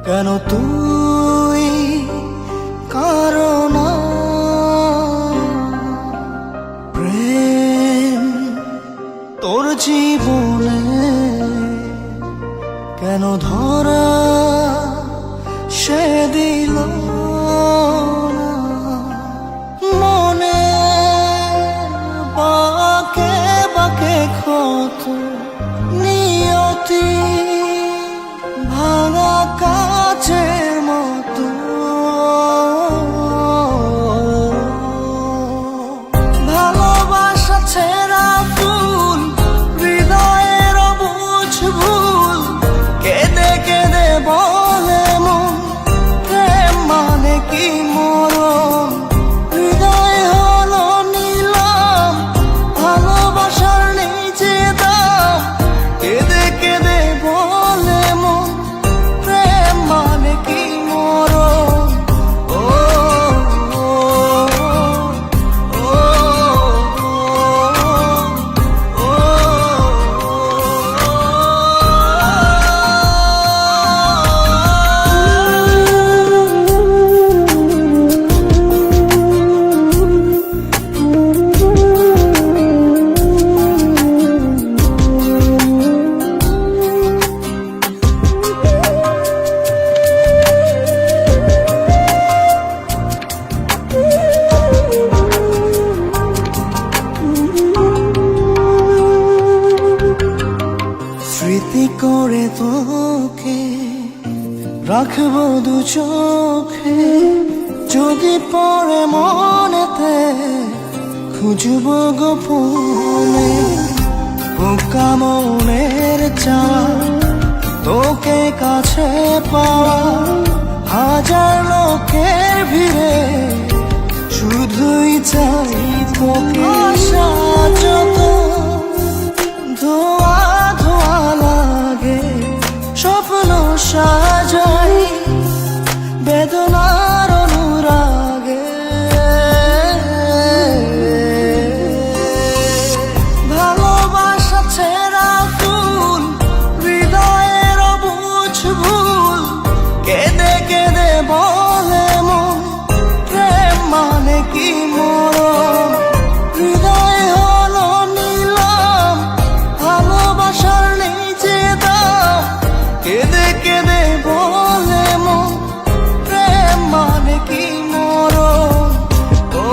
কেন তুই কারণ প্রেম তোর জীবনে কেন ধরা সে দিল না? মনে বাঁকে বাঁকে ক্ষত নিয়তি ভাঙা কাচের মতো ভালোবাসা ছেঁড়া ফুল হৃদয়ের অবুঝ ভুল কেঁদে কেঁদে বলে মন প্রেম মানে কি মরণ হৃদয় হলো নিলাম ভালোবাসার নিজে দাম কেঁদে কেঁদে বলে মন প্রেম মানে কি মরণ ও স্মৃতি করে তোকে রাখবো দু চোখে যদি পরে মনেতে খুঁজবো গোপনে বোকা মনের চাওয়া তোকে কাছে পাওয়া হাজার লোকের ভিড়ে শুধুই চাই তোকে আশা যত ধোয়া ধোয়া লাগে স্বপ্ন সাজাই বেদনার অনুরাগে ভালোবাসা ছেঁড়া ফুল হৃদয়ের অবুঝ ভুল কেঁদে কেঁদে বলে মন প্রেম মানে কি মরণ হৃদয় হলো নিলাম ভালোবাসার নিজে দাম কেঁদে কেঁদে বলে মন প্রেম মানে কি মরণ ও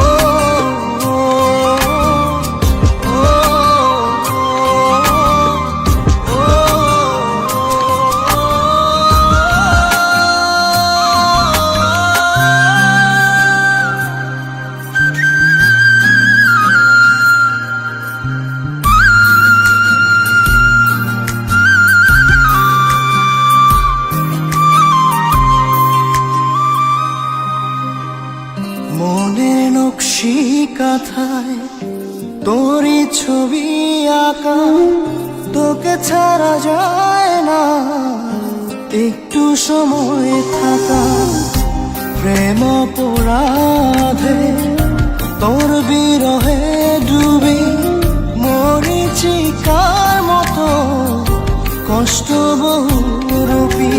মনের নকশি কাঁথায় তোরই ছবি আঁকা তোকে ছাড়া যায় না একটু সময় থাকা প্রেম অপরাধে তোর বিরহে ডুবি মরিচিকার মতো কষ্ট বহু রূপী